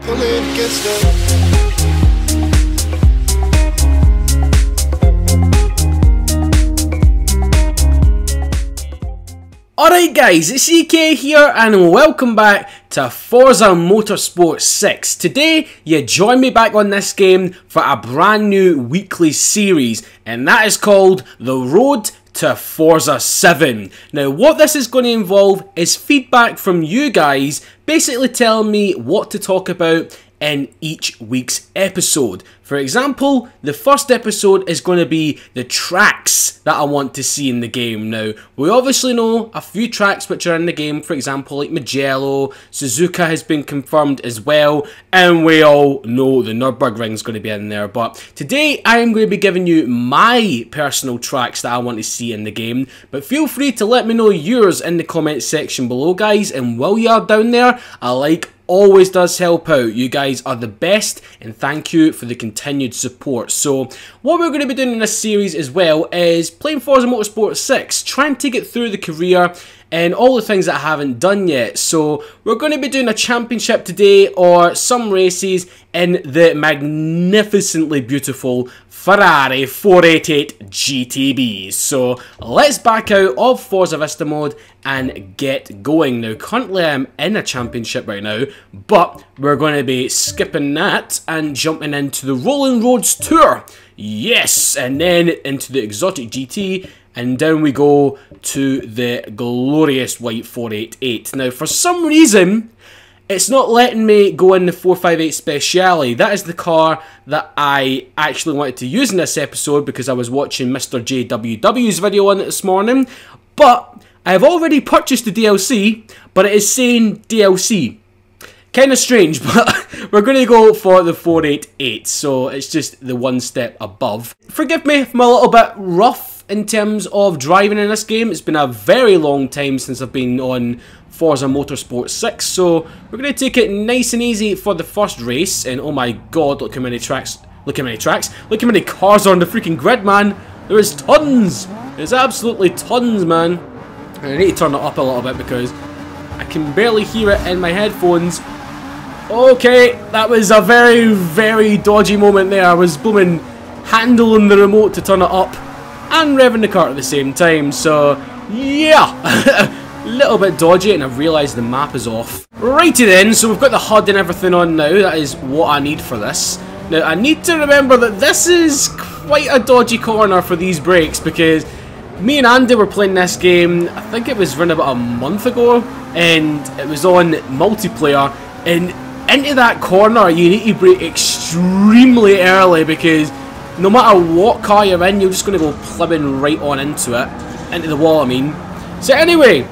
Alright guys, it's EK here and welcome back to Forza Motorsport 6. Today, you join me back on this game for a brand new weekly series, and that is called The Road to Forza 7. Now what this is going to involve is feedback from you guys, basically telling me what to talk about in each week's episode. For example, the first episode is going to be the tracks that I want to see in the game. Now, we obviously know a few tracks which are in the game, for example, like Mugello, Suzuka has been confirmed as well, and we all know the Nürburgring is going to be in there. But today, I am going to be giving you my personal tracks that I want to see in the game, but feel free to let me know yours in the comment section below, guys, and while you are down there, a like always does help out. You guys are the best, and thank you for the continued support. So what we're going to be doing in this series as well is playing Forza Motorsport 6, trying to get through the career and all the things that I haven't done yet. So we're going to be doing a championship today, or some races in the magnificently beautiful Ferrari 488 GTB. So let's back out of Forza Vista mode and get going. Now currently I'm in a championship right now, but we're going to be skipping that and jumping into the Rolling Roads Tour. Yes, and then into the Exotic GT, and down we go to the glorious white 488. Now for some reason, it's not letting me go in the 458 Speciale. That is the car that I actually wanted to use in this episode because I was watching Mr. JWW's video on it this morning. But I have already purchased the DLC, but it is saying DLC. Kind of strange, but we're going to go for the 488, so it's just the one step above. Forgive me if I'm a little bit rough in terms of driving in this game. It's been a very long time since I've been on Forza Motorsport 6, so we're going to take it nice and easy for the first race. And oh my god, look how many tracks, look how many cars are on the freaking grid, man. There is tons, there's absolutely tons, man. And I need to turn it up a little bit because I can barely hear it in my headphones. Okay, that was a very, very dodgy moment there. I was booming, handling the remote to turn it up and revving the car at the same time, so yeah, a little bit dodgy, and I've realised the map is off. Righty then, so we've got the HUD and everything on now. That is what I need for this. Now I need to remember that this is quite a dodgy corner for these brakes, because me and Andy were playing this game, I think it was around about a month ago, and it was on multiplayer, and into that corner you need to brake extremely early, because no matter what car you're in, you're just going to go plumbing right on into it. Into the wall, I mean. So anyway,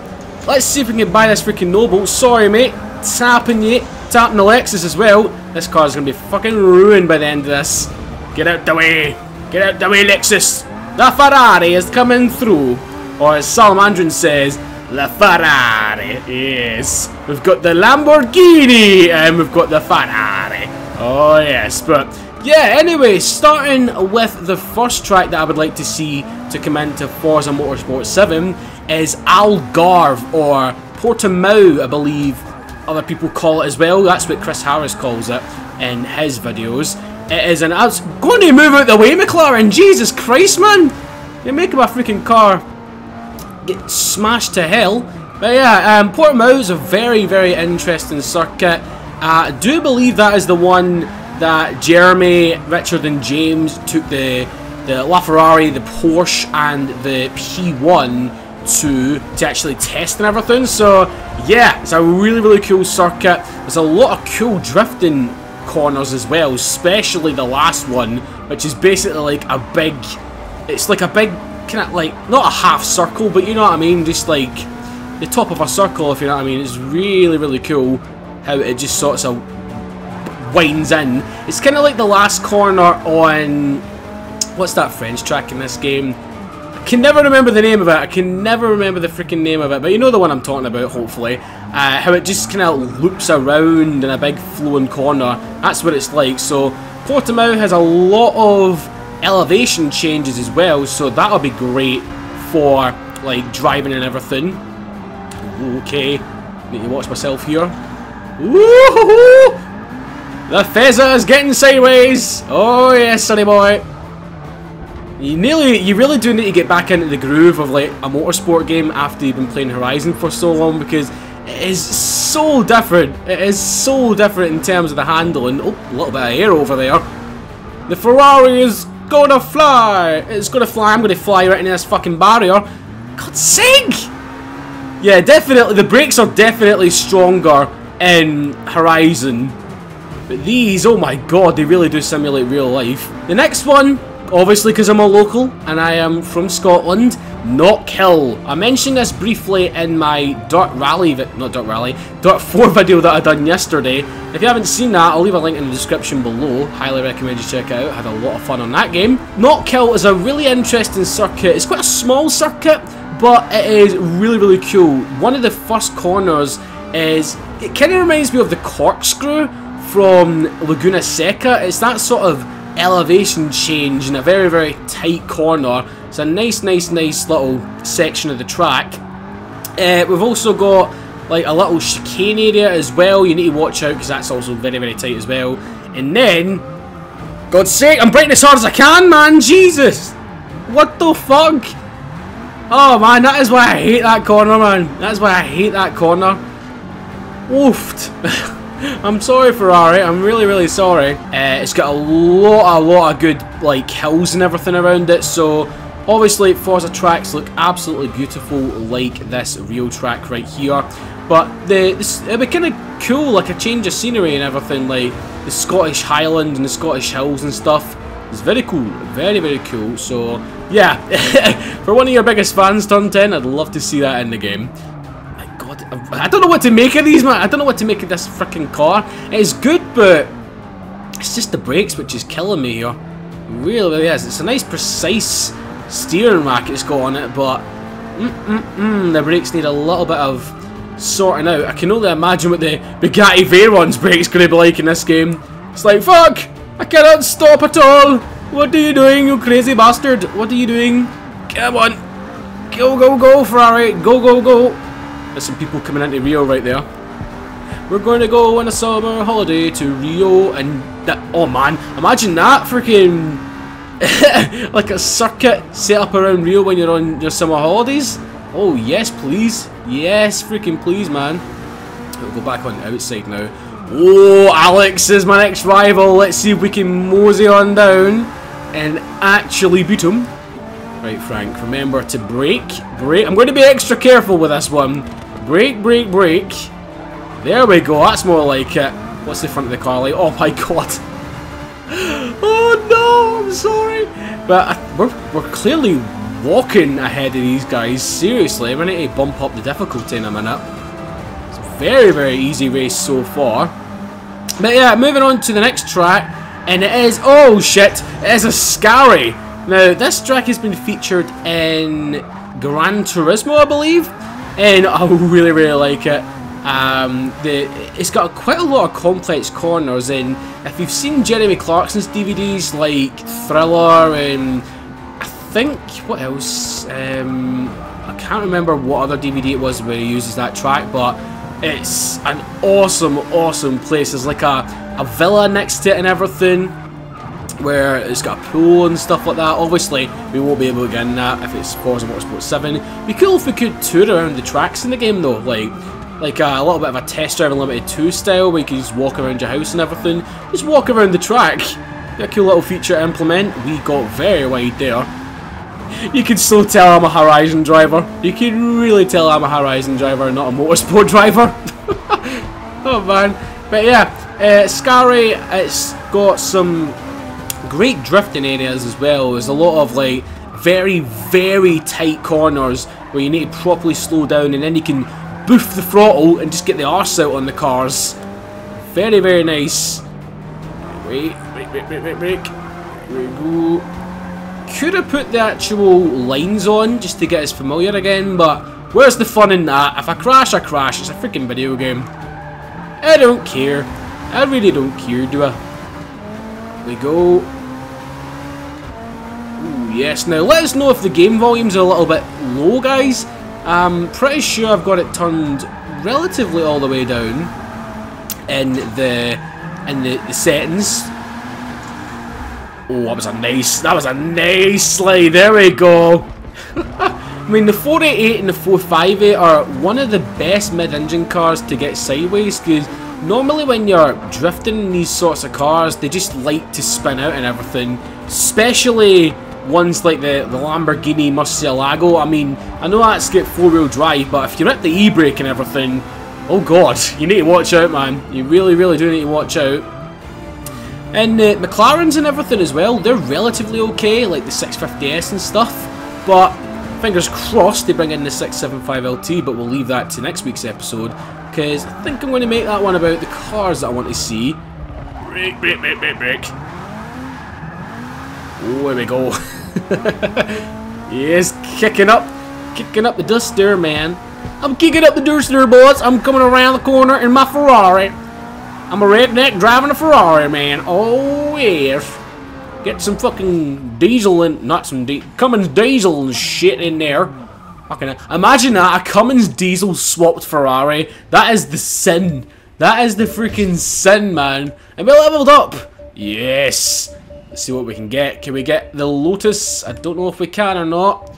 let's see if we can buy this freaking Noble. Sorry mate, tapping you, tapping the Lexus as well. This car's going to be fucking ruined by the end of this. Get out the way. Get out the way, Lexus. The Ferrari is coming through. Or as Salamandrin says, the Ferrari. Yes. We've got the Lamborghini and we've got the Ferrari. Oh yes, but yeah, anyway, starting with the first track that I would like to see to come into Forza Motorsport 7 is Algarve, or Portimao, I believe other people call it as well. That's what Chris Harris calls it in his videos. It is an going to move out the way, McLaren! Jesus Christ, man! You're making my freaking car get smashed to hell. But yeah, Portimao is a very, very interesting circuit. I do believe that is the one that Jeremy, Richard and James took the LaFerrari, the Porsche and the P1 to actually test and everything. So yeah, it's a really, really cool circuit. There's a lot of cool drifting corners as well, especially the last one, which is basically like a big, it's like a big kind of like, not a half circle, but you know what I mean, just like the top of a circle, if you know what I mean. It's really, really cool how it just sorts of winds in. It's kind of like the last corner on, what's that French track in this game? I can never remember the name of it. I can never remember the freaking name of it, but you know the one I'm talking about, hopefully. How it just kind of loops around in a big flowing corner. That's what it's like. So Portimao has a lot of elevation changes as well, so that'll be great for like driving and everything. Okay, need to watch myself here. Woohoo! The Fezza is getting sideways. Oh yes, sonny boy. You really do need to get back into the groove of like a motorsport game after you've been playing Horizon for so long, because it is so different. It is so different in terms of the handling. Oh, a little bit of air over there. The Ferrari is gonna fly. It's gonna fly. I'm gonna fly right into this fucking barrier. God's sake! Yeah, definitely. The brakes are definitely stronger in Horizon. But these, oh my god, they really do simulate real life. The next one, obviously because I'm a local and I am from Scotland, Knockhill. I mentioned this briefly in my Dirt 4 video that I done yesterday. If you haven't seen that, I'll leave a link in the description below. Highly recommend you check it out. Had a lot of fun on that game. Knockhill is a really interesting circuit. It's quite a small circuit, but it is really, really cool. One of the first corners is, it kind of reminds me of the corkscrew from Laguna Seca. It's that sort of elevation change in a very, very tight corner. It's a nice little section of the track. We've also got like a little chicane area as well. You need to watch out because that's also very, very tight as well. And then, God's sake, I'm braking as hard as I can, man. Jesus, what the fuck? Oh man, that is why I hate that corner, man. That's why I hate that corner. Oofed. I'm sorry, Ferrari. I'm really, really sorry. It's got a lot of good like hills and everything around it. So obviously, Forza tracks look absolutely beautiful, like this real track right here. But it'd be kind of cool, like a change of scenery and everything, like the Scottish Highland and the Scottish hills and stuff. It's very cool, very, very cool. So yeah, for one of your biggest fans, turn 10, I'd love to see that in the game. I don't know what to make of these, man. I don't know what to make of this freaking car. It's good, but it's just the brakes which is killing me here. It really, really is. It's a nice, precise steering rack it's got on it, but the brakes need a little bit of sorting out. I can only imagine what the Bugatti Veyron's brakes going to be like in this game. It's like, fuck! I cannot stop at all! What are you doing, you crazy bastard? What are you doing? Come on! Go, go, go, Ferrari! Go, go, go! There's some people coming into Rio right there. We're going to go on a summer holiday to Rio, and that, oh man, imagine that freaking like a circuit set up around Rio when you're on your summer holidays. Oh yes, please, yes, freaking please, man. We'll go back on the outside now. Oh, Alex is my next rival. Let's see if we can mosey on down and actually beat him. Right, Frank, remember to brake. I'm going to be extra careful with this one. Brake. There we go, that's more like it. What's the front of the car like? Oh my god. Oh no, I'm sorry. But we're clearly walking ahead of these guys. Seriously, we need to bump up the difficulty in a minute. It's a very, very easy race so far. But yeah, moving on to the next track. And it is, oh shit, it is a Scary. Now, this track has been featured in Gran Turismo, I believe, and I really, really like it. It's got quite a lot of complex corners, and if you've seen Jeremy Clarkson's DVDs like Thriller and I think, what else? I can't remember what other DVD it was where he uses that track, but it's an awesome, awesome place. There's like a villa next to it and everything, where it's got a pool and stuff like that. Obviously, we won't be able to get in that if it's Forza Motorsport 7. It'd be cool if we could tour around the tracks in the game though, like a little bit of a test drive Unlimited 2 style, where you can just walk around your house and everything. Just walk around the track. Be a cool little feature to implement. We got very wide there. You can still tell I'm a Horizon driver. You can really tell I'm a Horizon driver, not a motorsport driver. Oh man. But yeah, Scary, it's got some great drifting areas as well. There's a lot of like very, very tight corners where you need to properly slow down, and then you can boof the throttle and just get the arse out on the cars. Very, very nice. Wait. Here we go. Could have put the actual lines on just to get us familiar again, but where's the fun in that? If I crash, I crash. It's a freaking video game. I don't care. I really don't care, do I? Here we go. Yes, now let us know if the game volumes are a little bit low, guys. I'm pretty sure I've got it turned relatively all the way down in the in the settings. Oh, that was a nice slide. There we go. I mean, the 488 and the 458 are one of the best mid-engine cars to get sideways, because normally when you're drifting in these sorts of cars, they just like to spin out and everything. Especially ones like the Lamborghini Murcielago. I mean, I know that's got 4-wheel drive, but if you're at the e-brake and everything, oh god, you need to watch out, man. You really, really do need to watch out. And the McLarens and everything as well, they're relatively okay, like the 650S and stuff. But fingers crossed they bring in the 675LT, but we'll leave that to next week's episode, because I think I'm going to make that one about the cars that I want to see. Brake, brake, brake, brake, brake. Oh, here we go. Yes, kicking up the dust there, man. I'm kicking up the dust there, boys. I'm coming around the corner in my Ferrari. I'm a redneck driving a Ferrari, man. Oh, yes. Get some fucking diesel and not some Cummins diesel and shit in there. Fucking imagine that, a Cummins diesel swapped Ferrari. That is the sin. That is the freaking sin, man. And we leveled up. Yes. Let's see what we can get. Can we get the Lotus? I don't know if we can or not.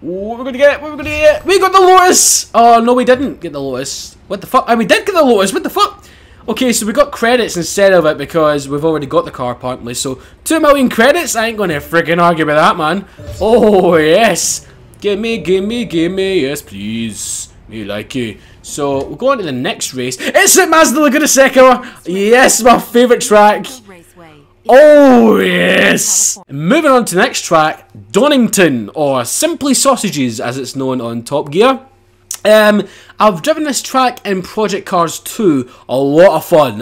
What we're gonna get? What we're gonna get? We got the Lotus! Oh no, we didn't get the Lotus. What the fuck? We did get the Lotus. What the fuck? Okay, so we got credits instead of it because we've already got the car apparently. So 2 million credits. I ain't gonna freaking argue with that, man. Oh yes, gimme, yes please. Me like it. So we'll go on to the next race. It's at Mazda Laguna Seca. Yes, my favourite track. Oh yes! Moving on to the next track, Donington, or Simply Sausages as it's known on Top Gear. I've driven this track in Project Cars 2, a lot of fun,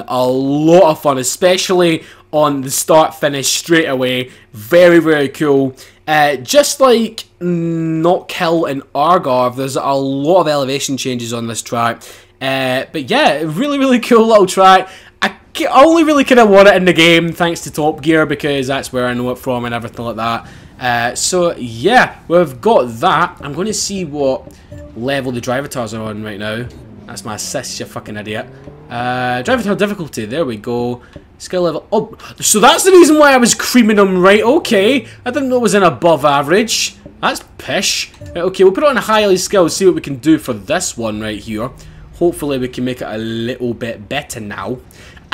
especially on the start finish straight away. Very, very cool. Just like Not Kill and Argov, there's a lot of elevation changes on this track. But yeah, really, really cool little track. I only really kind of want it in the game thanks to Top Gear because that's where I know it from and everything like that. So yeah, we've got that. I'm going to see what level the Drivatars are on right now. That's my assist, you fucking idiot. Drivatar difficulty, there we go. Skill level, oh, so that's the reason why I was creaming them, right, okay. I didn't know it was an above average. That's pish. Right, okay, we'll put it on highly skilled, see what we can do for this one right here. Hopefully we can make it a little bit better now.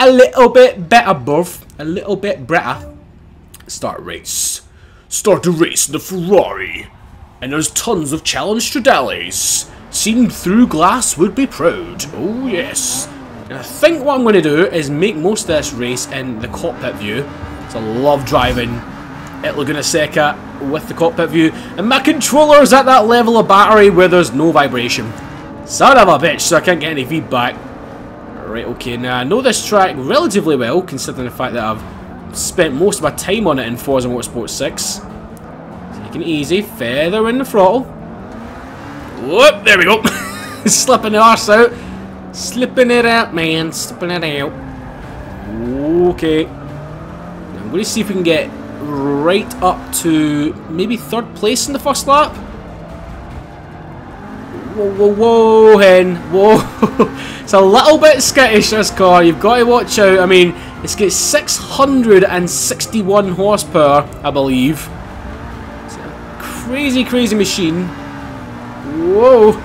A little bit better, bruv. A little bit better. Start race. Start a race in the Ferrari. And there's tons of challenge Stradales. Seen through glass would be proud. Oh yes. And I think what I'm going to do is make most of this race in the cockpit view. So I love driving at Laguna Seca with the cockpit view. And my controller's at that level of battery where there's no vibration. Son of a bitch, so I can't get any feedback. Right, okay, now I know this track relatively well, considering the fact that I've spent most of my time on it in Forza Motorsport 6. Taking it easy, feather in the throttle. Whoop, there we go. Slipping the arse out. Slipping it out, man. Slipping it out. Okay. Now I'm going to see if we can get right up to maybe 3rd place in the first lap. Whoa, whoa, whoa, hen. Whoa. It's a little bit skittish, this car. You've got to watch out. I mean, it's got 661 horsepower, I believe. It's a crazy, crazy machine. Whoa.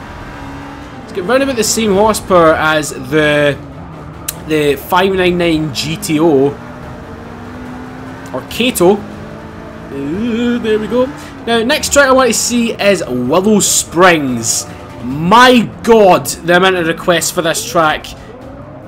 It's got round about the same horsepower as the 599 GTO. Or Kato. There we go. Now, next track I want to see is Willow Springs. My god, the amount of requests for this track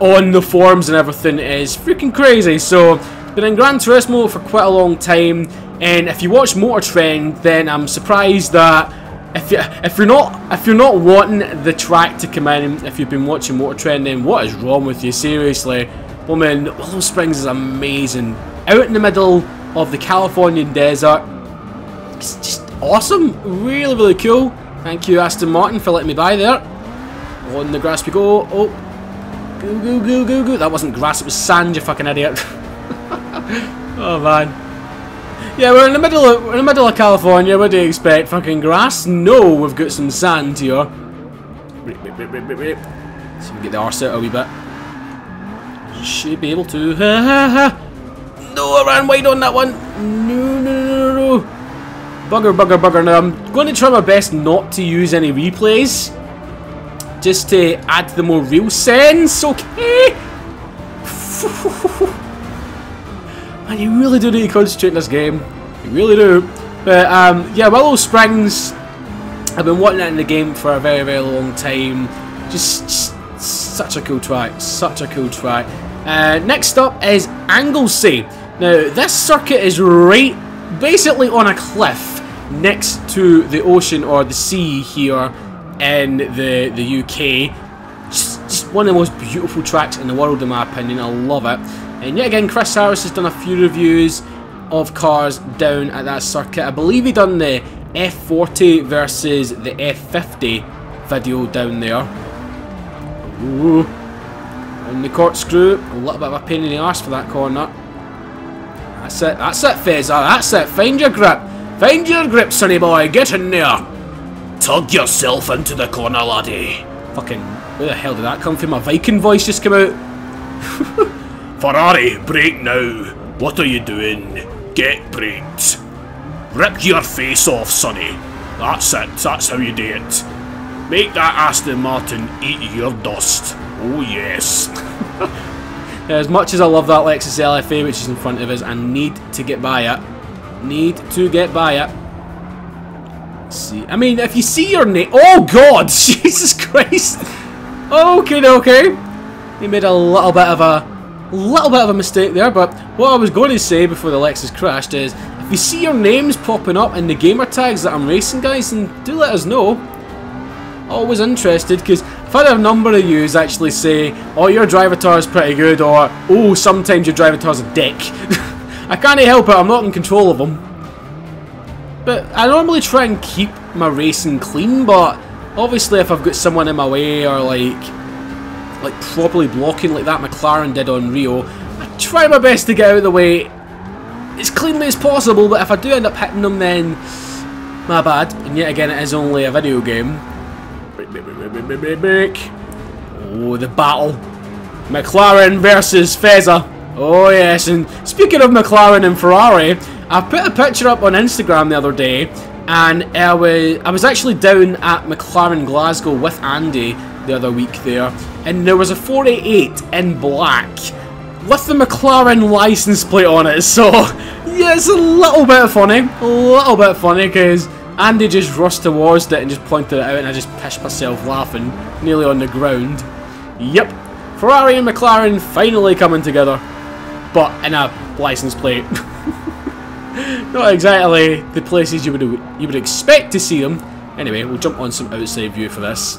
on the forums and everything is freaking crazy. So, been in Gran Turismo for quite a long time, and if you watch Motor Trend, then I'm surprised that if you're not wanting the track to come in, if you've been watching Motor Trend, then what is wrong with you? Seriously, woman, Willow Springs is amazing. Out in the middle of the Californian desert, it's just awesome. Really, really cool. Thank you, Aston Martin, for letting me by there. On the grass we go. Oh, goo, goo, goo, goo, goo. That wasn't grass, it was sand, you fucking idiot. Oh man. Yeah, we're in the middle of California. What do you expect? Fucking grass? No, we've got some sand here. So we can get the arse out a wee bit. Should be able to. No, I ran wide on that one. No. Bugger. Now, I'm going to try my best not to use any replays. Just to add the more real sense, okay? Man, you really do need to concentrate in this game. You really do. But, yeah, Willow Springs, I've been wanting it in the game for a very, very long time. Just such a cool track. Such a cool track. Next up is Anglesey. Now, this circuit is right, basically on a cliff next to the ocean or the sea here in the UK. Just one of the most beautiful tracks in the world, in my opinion. I love it. And yet again, Chris Harris has done a few reviews of cars down at that circuit. I believe he done the F40 versus the F50 video down there. Ooh. And the corkscrew, a little bit of a pain in the arse for that corner. That's it, Fezza, that's it. Find your grip, sonny boy, get in there. Tug yourself into the corner, laddie. Fucking, where the hell did that come from? My Viking voice just came out. Ferrari, brake now. What are you doing? Get braked. Rip your face off, sonny. That's it, that's how you do it. Make that Aston Martin eat your dust. Oh yes. As much as I love that Lexus LFA which is in front of us, I need to get by it. Let's see. I mean, if you see your name... Oh god! Jesus Christ! Okay. He made a little bit of a mistake there, but what I was going to say before the Lexus crashed is, if you see your names popping up in the gamer tags that I'm racing, guys, then do let us know. Always interested, because I've had a number of yous actually say, oh, your drivatar is pretty good, or oh, sometimes your drivatar's a dick. I can't help it, I'm not in control of them. But I normally try and keep my racing clean, but obviously if I've got someone in my way, or like properly blocking like that McLaren did on Rio, I try my best to get out of the way as cleanly as possible, but if I do end up hitting them, then my bad. And yet again, it is only a video game. Oh, the battle. McLaren versus Fezza. Oh yes, and speaking of McLaren and Ferrari, I put a picture up on Instagram the other day, and I was actually down at McLaren Glasgow with Andy the other week there, and there was a 488 in black with the McLaren license plate on it, so yeah, it's a little bit funny, because Andy just rushed towards it and just pointed it out, and I just pissed myself laughing, nearly on the ground. Yep, Ferrari and McLaren finally coming together, but in a license plate. Not exactly the places you would expect to see them. Anyway, we'll jump on some outside view for this.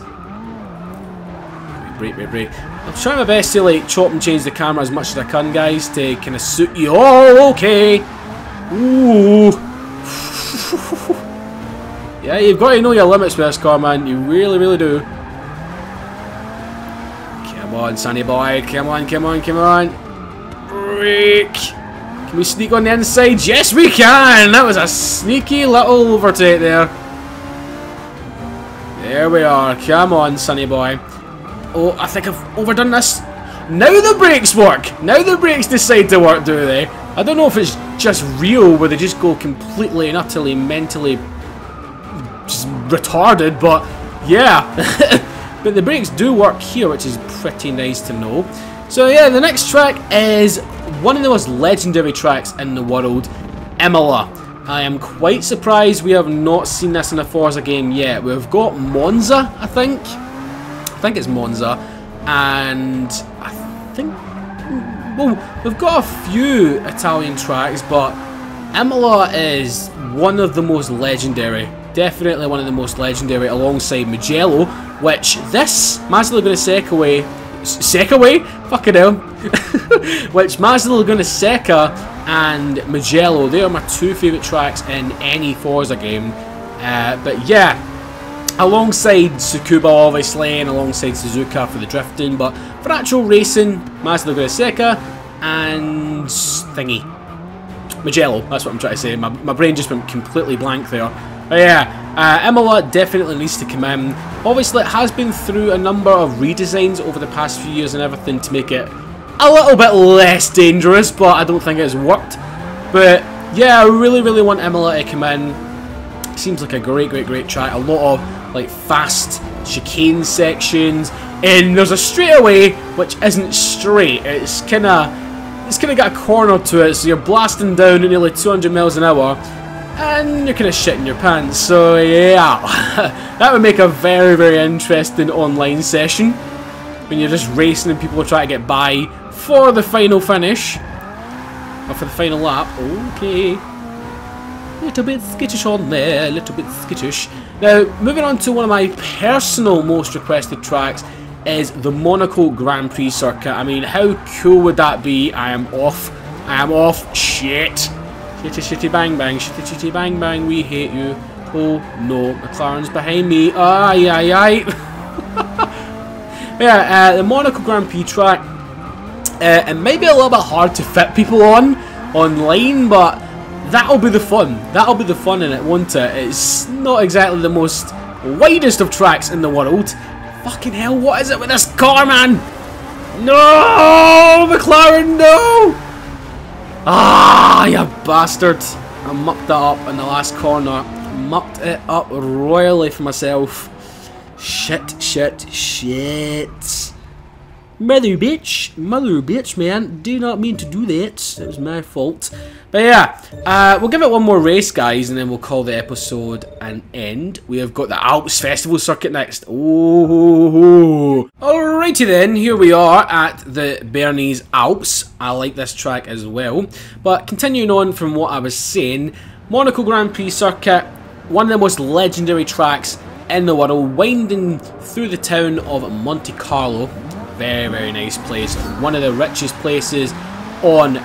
Brake. I'm trying my best to like chop and change the camera as much as I can, guys, to kind of suit you. Oh, okay. Ooh. Yeah, you've got to know your limits with this car, man. You really, really do. Come on, sonny boy. Come on. Brake. Can we sneak on the inside? Yes, we can! That was a sneaky little overtake there. There we are. Come on, sonny boy. Oh, I think I've overdone this. Now the brakes work! Now the brakes decide to work, do they? I don't know if it's just real, where they just go completely and utterly mentally just retarded, but yeah. But the brakes do work here, which is pretty nice to know. So yeah, the next track is one of the most legendary tracks in the world, Imola. I am quite surprised we have not seen this in a Forza game yet. We've got Monza, I think it's Monza, and I think, well, we've got a few Italian tracks, but Imola is one of the most legendary. Definitely one of the most legendary, alongside Mugello, which this Mazda Laguna Seca fucking hell. Which Mazda Laguna Seca and Mugello, they are my two favourite tracks in any Forza game. But yeah, alongside Tsukuba obviously, and alongside Suzuka for the drifting, but for actual racing, Mazda Laguna Seca and thingy, Mugello, that's what I'm trying to say. My brain just went completely blank there. But yeah, Imola definitely needs to come in. Obviously it has been through a number of redesigns over the past few years and everything to make it a little bit less dangerous, but I don't think it's worked. But yeah, I really want Imola to come in. Seems like a great track. A lot of like fast chicane sections, and there's a straightaway which isn't straight. It's kind of got a corner to it, so you're blasting down at nearly 200 miles an hour, and you're kind of shitting your pants. So yeah, that would make a very interesting online session when you're just racing and people are trying to get by for the final finish or for the final lap. Okay. Little bit skittish on there, little bit skittish. Now, moving on to one of my personal most requested tracks is the Monaco Grand Prix circuit. I mean, how cool would that be? I am off. Shit. Shitty bang bang, shitty bang bang, we hate you. Oh no, McLaren's behind me. Aye. Yeah, the Monaco Grand Prix track. It might be a little bit hard to fit people online, but that'll be the fun. That'll be the fun in it, won't it? It's not exactly the most widest of tracks in the world. Fucking hell, what is it with this car, man? No! McLaren, no! Ah, you bastard. I mucked that up in the last corner. Mucked it up royally for myself. Shit. Mother bitch, man. Do not mean to do that. It was my fault. But yeah, we'll give it one more race, guys, and then we'll call the episode an end. We have got the Alps Festival circuit next. Oh, alrighty then. Here we are at the Bernese Alps. I like this track as well. But continuing on from what I was saying, Monaco Grand Prix circuit, one of the most legendary tracks in the world, winding through the town of Monte Carlo. Very nice place. One of the richest places on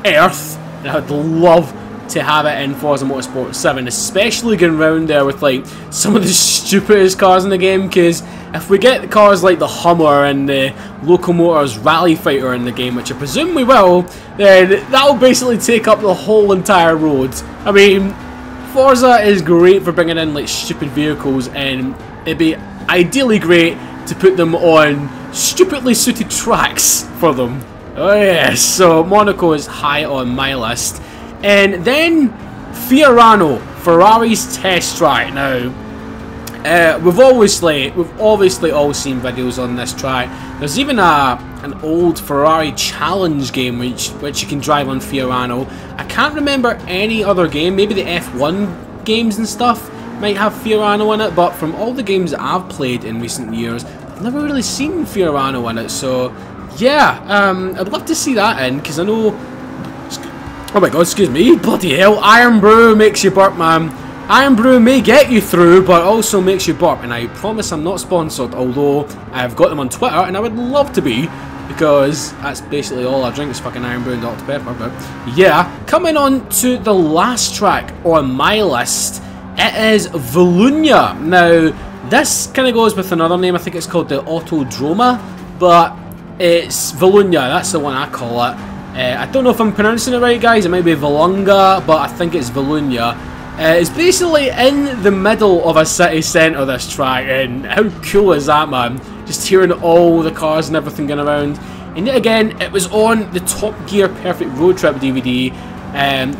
earth. And I'd love to have it in Forza Motorsport 7, especially going around there with like some of the stupidest cars in the game, because if we get cars like the Hummer and the Locomotors Rally Fighter in the game, which I presume we will, then that'll basically take up the whole entire road. I mean, Forza is great for bringing in like stupid vehicles, and it'd be ideally great to put them on stupidly suited tracks for them. Oh yes, so Monaco is high on my list. And then Fiorano, Ferrari's test track. Now, we've obviously all seen videos on this track. There's even an old Ferrari challenge game which you can drive on Fiorano. I can't remember any other game. Maybe the F1 games and stuff might have Fiorano in it, but from all the games that I've played in recent years, I've never really seen Fiorano in it. So yeah, I'd love to see that in, because I know... Oh my god, excuse me, bloody hell, Iron Brew makes you burp, man. Iron Brew may get you through, but also makes you burp, and I promise I'm not sponsored, although I've got them on Twitter, and I would love to be, because that's basically all I drink is fucking Iron Brew and Dr. Pepper. But yeah, coming on to the last track on my list, it is Volugna. Now, this kind of goes with another name. I think it's called the Autodroma, but it's Volugna. That's the one I call it. I don't know if I'm pronouncing it right, guys. It might be Volunga, but I think it's Volugna. It's basically in the middle of a city centre, this track, and how cool is that, man? Just hearing all the cars and everything going around. And yet again, it was on the Top Gear Perfect Road Trip DVD,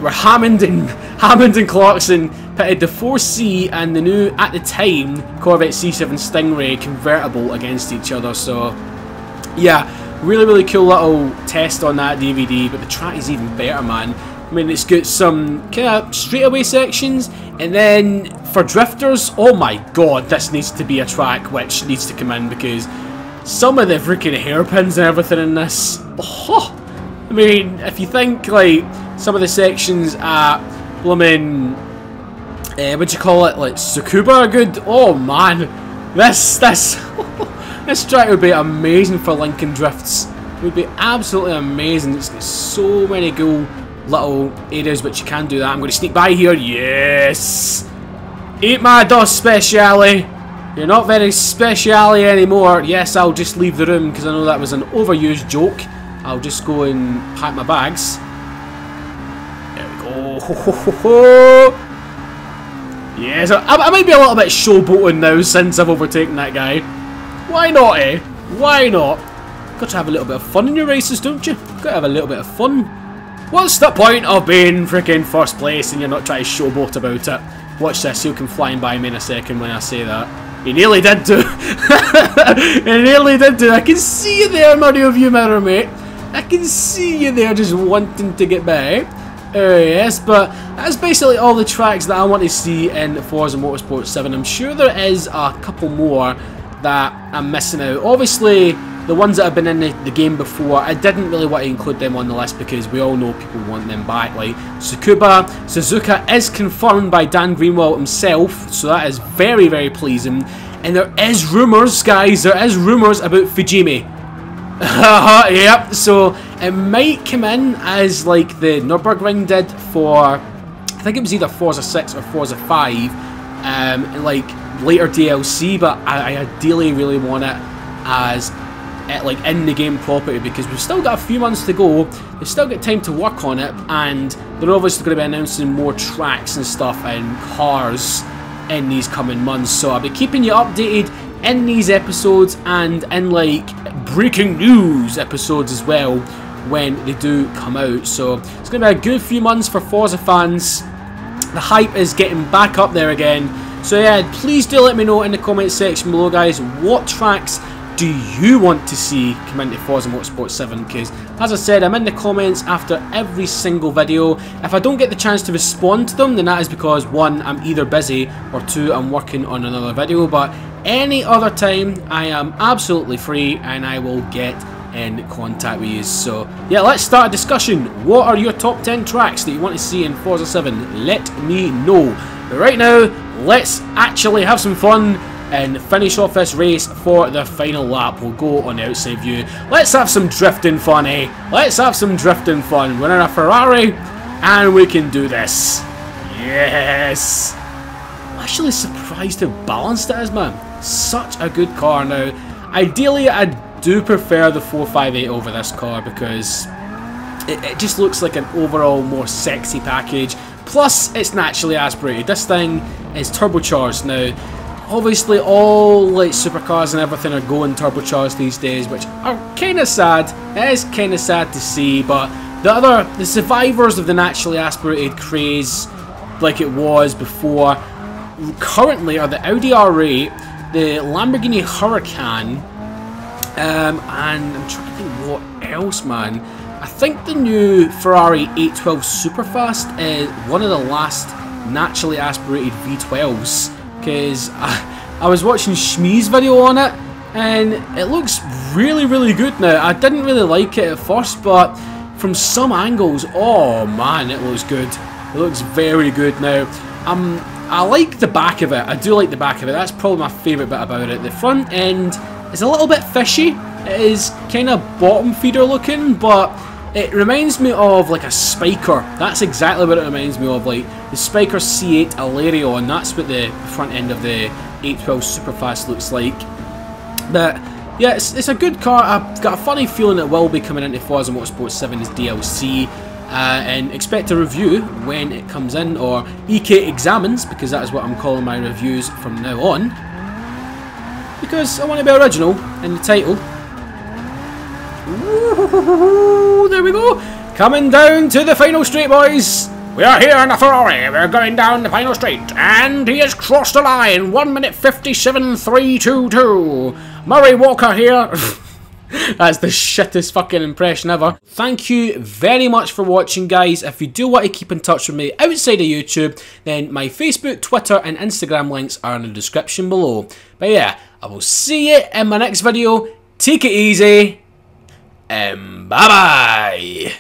where Hammond and Clarkson pitted the 4C and the new, at the time, Corvette C7 Stingray convertible against each other. So yeah, really cool little test on that DVD, but the track is even better, man. I mean, it's got some kind of straightaway sections, and then for drifters, oh my god, this needs to be a track which needs to come in, because some of the freaking hairpins and everything in this, oh, I mean, if you think like some of the sections at blooming, what do you call it, like Tsukuba are good, oh man, this this track would be amazing for Lincoln drifts. It would be absolutely amazing. It's got so many cool little areas which you can do that. I'm going to sneak by here. Yes! Eat my dust, Speciale. You're not very Speciale anymore. Yes, I'll just leave the room because I know that was an overused joke. I'll just go and pack my bags. There we go. Ho, ho, ho, ho. Yes, I might be a little bit showboating now since I've overtaken that guy. Why not, eh? Why not? Got to have a little bit of fun in your races, don't you? Got to have a little bit of fun. What's the point of being freaking first place and you're not trying to showboat about it? Watch this, he'll come flying by me in a second when I say that. He nearly did do. He nearly did do. I can see you there, my rear view mirror, mate. I can see you there just wanting to get by. Oh yes, but that's basically all the tracks that I want to see in Forza Motorsport 7. I'm sure there is a couple more that I'm missing out. Obviously, the ones that have been in the game before, I didn't really want to include them on the list because we all know people want them back. Like Suzuka is confirmed by Dan Greenwald himself, so that is very, very pleasing. And there is rumours, guys, there is rumours about Fujimi. Yep, so it might come in as like the Nürburgring did for, I think it was either Forza 6 or Forza 5, like later DLC, but I ideally really want it as like in the game property because we've still got a few months to go, we've still got time to work on it, and they're obviously going to be announcing more tracks and stuff and cars in these coming months, so I'll be keeping you updated in these episodes and in like breaking news episodes as well when they do come out. So it's going to be a good few months for Forza fans. The hype is getting back up there again. So yeah, please do let me know in the comment section below, guys, what tracks do you want to see come into Forza Motorsport 7, because as I said, I'm in the comments after every single video. If I don't get the chance to respond to them, then that is because 1, I'm either busy, or 2, I'm working on another video, but any other time I am absolutely free and I will get in contact with you. So yeah, let's start a discussion. What are your top 10 tracks that you want to see in Forza 7? Let me know. But right now, let's actually have some fun and finish off this race for the final lap. We'll go on the outside view. Let's have some drifting fun, eh? Let's have some drifting fun. We're in a Ferrari and we can do this. Yes! I'm actually surprised how balanced it is, man. Such a good car. Now, ideally I do prefer the 458 over this car because it just looks like an overall more sexy package. Plus, it's naturally aspirated. This thing is turbocharged now. Obviously, all like supercars and everything are going turbocharged these days, which are kind of sad. It is kind of sad to see, but the survivors of the naturally aspirated craze, like it was before, currently are the Audi R8, the Lamborghini Huracan, and I'm trying to think what else, man. I think the new Ferrari 812 Superfast is one of the last naturally aspirated V12s. Because I was watching Shmee's video on it and it looks really, really good now. I didn't really like it at first, but from some angles, oh man, it looks good. It looks very good now. I like the back of it. I do like the back of it. That's probably my favourite bit about it. The front end is a little bit fishy. It is kind of bottom feeder looking, but it reminds me of like a Spiker. That's exactly what it reminds me of, like the Spiker C8 Alarion. That's what the front end of the 812 Superfast looks like. But yeah, it's a good car. I've got a funny feeling it will be coming into Forza Motorsport 7 as DLC. And expect a review when it comes in, or EK Examines, because that is what I'm calling my reviews from now on. Because I want to be original in the title. Ooh, there we go. Coming down to the final straight, boys. We are here in a Ferrari. We're going down the final straight, and he has crossed the line. 1 minute 57.322. Murray Walker here. That's the shittest fucking impression ever. Thank you very much for watching, guys. If you do want to keep in touch with me outside of YouTube, then my Facebook, Twitter and Instagram links are in the description below. But yeah, I will see you in my next video. Take it easy. And bye bye.